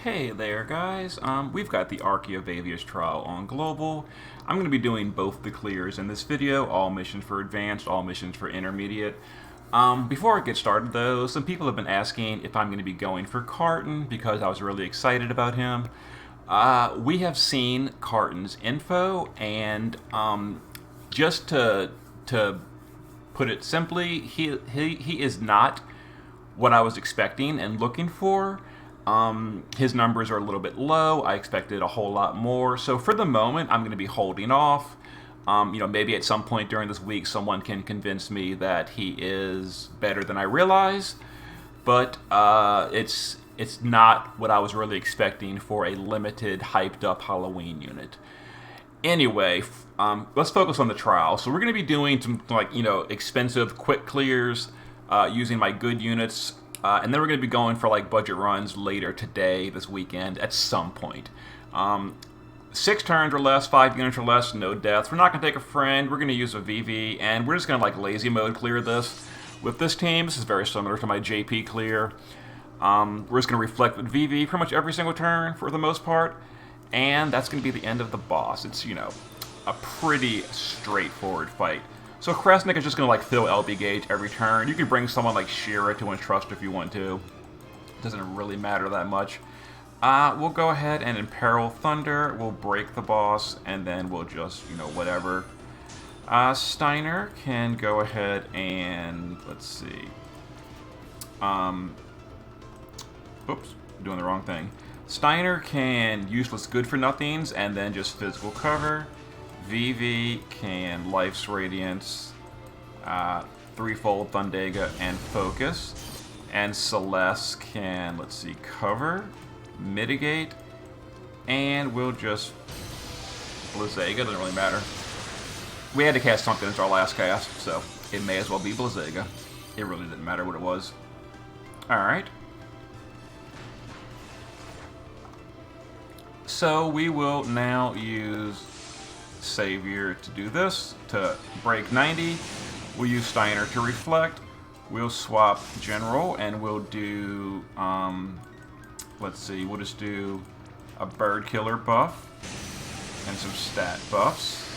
Hey there, guys. We've got the Archaeoaevis trial on global. I'm going to be doing both the clears in this video, all missions for advanced, all missions for intermediate. Before I get started though, some people have been asking if I'm going to be going for Carton because I was really excited about him. We have seen Carton's info, and just to put it simply, he is not what I was expecting and looking for. His numbers are a little bit low. I expected a whole lot more. So for the moment, I'm going to be holding off. Maybe at some point during this week, someone can convince me that he is better than I realize. But it's not what I was really expecting for a limited, hyped-up Halloween unit. Anyway, let's focus on the trial. So we're going to be doing some expensive, quick clears using my good units. And then we're going to be going for budget runs later today, this weekend, at some point. 6 turns or less, 5 units or less, no deaths. We're not going to take a friend. We're going to use a VV, and we're just going to lazy mode clear this. With this team, this is very similar to my JP clear. We're just going to reflect with VV pretty much every single turn for the most part. And that's going to be the end of the boss. It's, a pretty straightforward fight. So Kresnik is just going to fill LB gauge every turn. You can bring someone like Shira to Entrust if you want to. Doesn't really matter that much. We'll go ahead and Imperil Thunder. We'll break the boss, and then we'll just, whatever. Steiner can go ahead and, let's see. Oops, doing the wrong thing. Steiner can useless good for nothings, and then just physical cover. VV can Life's Radiance, threefold Thundega, and Focus. And Celeste can, let's see, cover, mitigate, and we'll just Blizzaga, doesn't really matter. We had to cast something as our last cast, so it may as well be Blizzaga. It really didn't matter what it was. Alright. So we will now use Savior to do this, to break 90. We'll use Steiner to reflect. We'll swap General, and we'll do, let's see, we'll just do a Bird Killer buff and some stat buffs.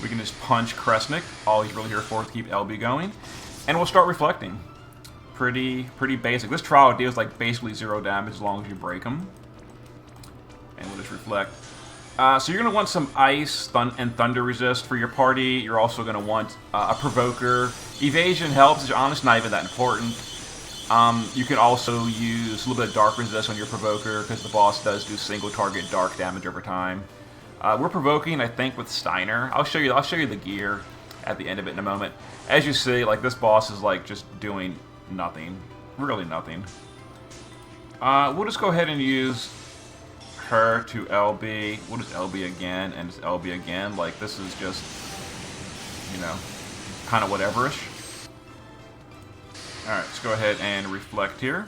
We can just punch Kresnik. All he's really here for is to keep LB going. And we'll start reflecting. Pretty basic. This trial deals basically 0 damage as long as you break him. And we'll just reflect. So you're going to want some Ice and Thunder Resist for your party. You're also going to want a Provoker. Evasion helps. It's honestly not even that important. You can also use a little bit of Dark Resist on your Provoker because the boss does do single target dark damage over time. We're provoking, I think, with Steiner. I'll show you the gear at the end of it in a moment. As you see, this boss is just doing nothing, really nothing. We'll just go ahead and use her to LB. We'll just LB again and just LB again. This is just, kind of whatever-ish. Alright, let's go ahead and reflect here.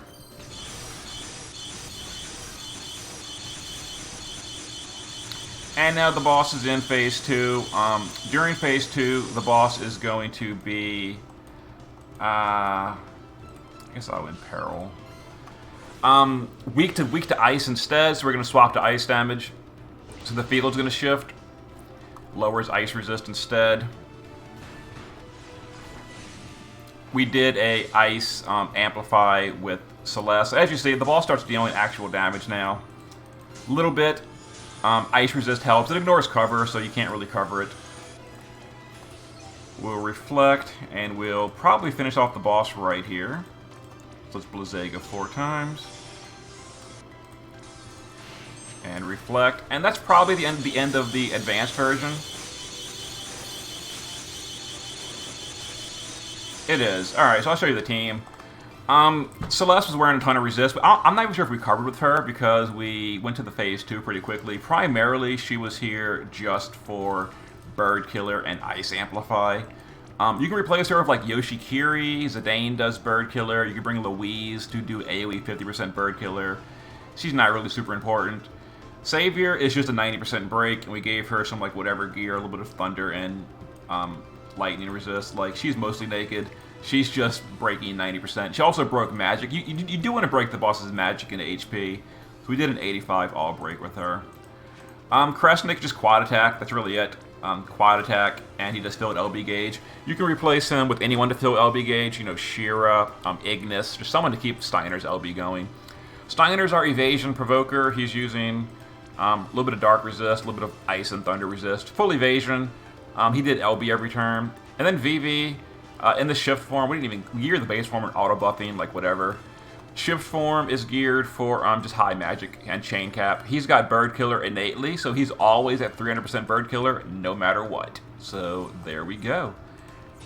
And now the boss is in Phase 2. During Phase 2, the boss is going to be, I guess I'll Imperil. Weak to ice instead, so we're going to swap to ice damage. So the field's going to shift. Lowers ice resist instead. We did a ice amplify with Celeste. As you see, the ball starts dealing actual damage now. A little bit. Ice resist helps. It ignores cover, so you can't really cover it. We'll reflect, and we'll probably finish off the boss right here. So let's Blizzaga 4 times. And reflect. And that's probably the end of the advanced version. It is. Alright, so I'll show you the team. Celeste was wearing a ton of resist, but I'm not even sure if we covered with her because we went to the Phase 2 pretty quickly. Primarily, she was here just for Bird Killer and Ice Amplify. You can replace her with Yoshi Kiri. Zidane does Bird Killer. You can bring Louise to do AoE 50% Bird Killer. She's not really super important. Savior is just a 90% break, and we gave her some whatever gear, a little bit of Thunder and lightning resist. She's mostly naked. She's just breaking 90%. She also broke magic. You do want to break the boss's magic into HP, we did an 85 all break with her. Kresnik just quad attack. That's really it. Quad attack, and he does fill LB gauge. You can replace him with anyone to fill LB gauge. You know, Shira, Ignis, just someone to keep Steiner's LB going. Steiner's our evasion provoker. He's using a little bit of dark resist, a little bit of ice and thunder resist. Full evasion. He did LB every turn. And then VV, in the shift form, we didn't even gear the base form and auto buffing, like whatever. Shift form is geared for just high magic and chain cap. He's got bird killer innately, so he's always at 300% bird killer no matter what. So there we go.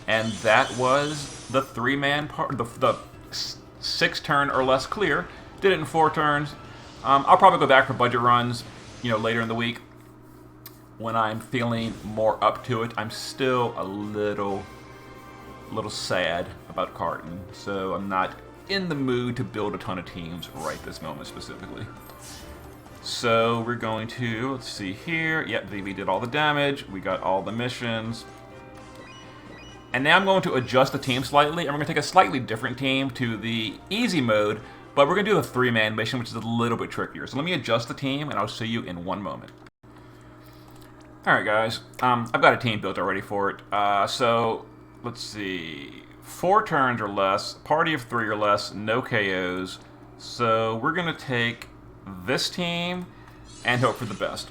And that was the 3-man part, the 6 turn or less clear. Did it in 4 turns. I'll probably go back for budget runs, you know, later in the week when I'm feeling more up to it. I'm still a little sad about Carton, so I'm not in the mood to build a ton of teams right this moment specifically. So we're going to, let's see here. Yep, VV did all the damage. We got all the missions. And now I'm going to adjust the team slightly, and we're going to take a slightly different team to the easy mode, but we're going to do a 3-man mission, which is a little bit trickier. So let me adjust the team, and I'll see you in one moment. Alright guys, I've got a team built already for it. So, let's see. 4 turns or less, party of 3 or less, no KOs. So we're going to take this team and hope for the best.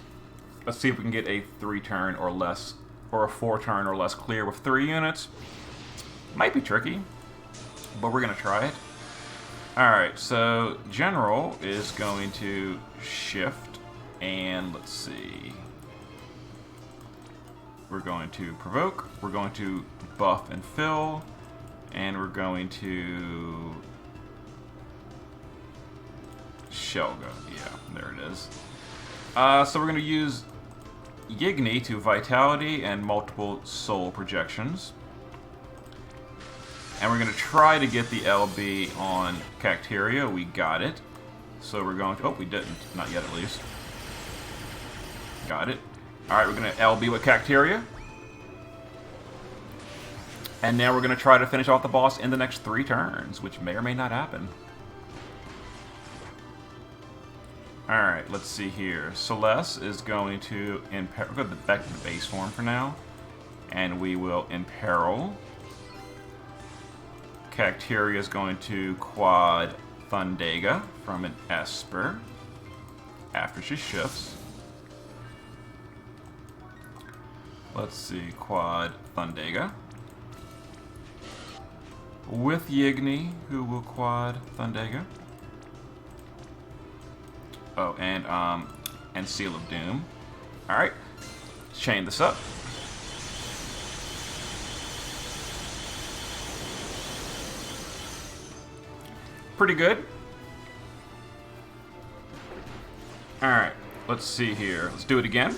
Let's see if we can get a 3-turn or less, or a 4-turn or less clear with 3 units. Might be tricky, but we're going to try it. Alright, so General is going to shift, and let's see. We're going to provoke, we're going to buff and fill, and we're going to shell go. Yeah, there it is. So we're going to use Yigni to Vitality and multiple Soul projections. And we're going to try to get the LB on Cacteria. We got it. So we're going to... Oh, we didn't. Not yet, at least. Got it. Alright, we're going to LB with Cacteria. And now we're going to try to finish off the boss in the next 3 turns, which may or may not happen. Alright, let's see here. Celeste is going to imperil. We'll go back to the base form for now. And we will imperil. Cacteria is going to quad Thundega from an Esper after she shifts. Let's see, quad Thundega. With Yigni, who will quad Thundega. Oh, and Seal of Doom. Alright, let's chain this up. Pretty good. Alright, let's see here. Let's do it again.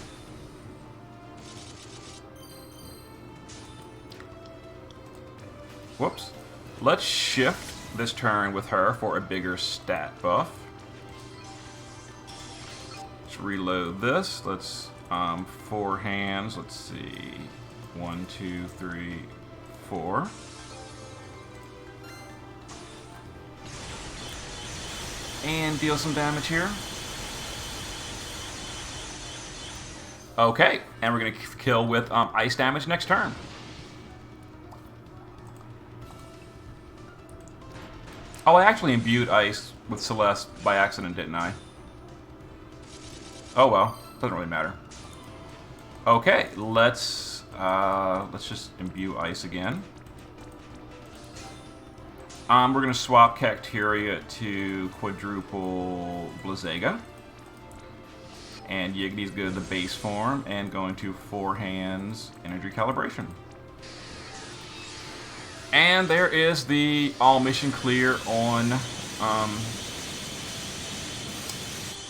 Whoops. Let's shift this turn with her for a bigger stat buff. Let's reload this. Let's 4 hands. Let's see. 1, 2, 3, 4. And deal some damage here. Okay, and we're gonna kill with ice damage next turn. Oh, I actually imbued ice with Celeste by accident, didn't I? Oh well, doesn't really matter. Okay, let's just imbue ice again. We're gonna swap Cacteria to quadruple Blazega. And Yigni's good at the base form and going to 4 hands energy calibration. And there is the all mission clear on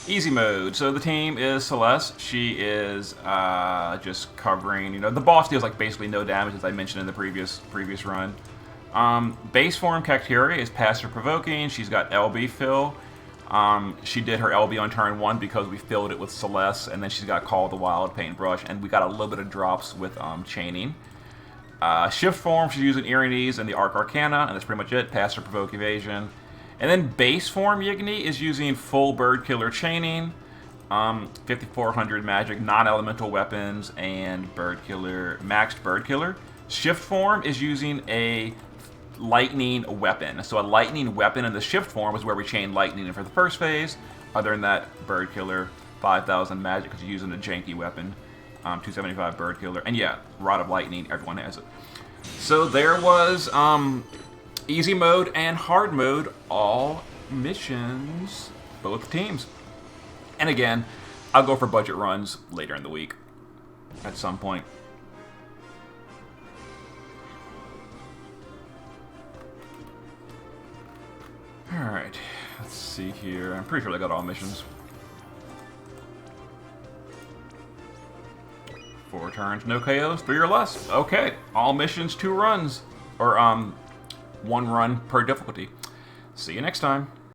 easy mode. So the team is Celeste. She is just covering, you know, the boss deals like basically no damage, as I mentioned in the previous run. Base form Cacteria is passive provoking. She's got LB fill. She did her LB on turn 1 because we filled it with Celeste, and then she's got Call of the Wild, Paintbrush, and we got a little bit of drops with chaining. Shift form, she's using Irenes and the Arcana, and that's pretty much it. Passive provoke evasion. And then base form Yigni is using full bird killer chaining, 5400 magic, non-elemental weapons, and bird killer, maxed bird killer. Shift form is using a lightning weapon. So a lightning weapon in the shift form is where we chain lightning in for the first phase. Other than that, bird killer, 5000 magic because you're using a janky weapon, 275 bird killer, and yeah, rod of lightning. Everyone has it. So there was easy mode and hard mode, all missions, both teams. And again, I'll go for budget runs later in the week at some point. Alright, let's see here. I'm pretty sure I got all missions. 4 turns, no KOs, 3 or less. Okay, all missions, 2 runs. Or, 1 run per difficulty. See you next time.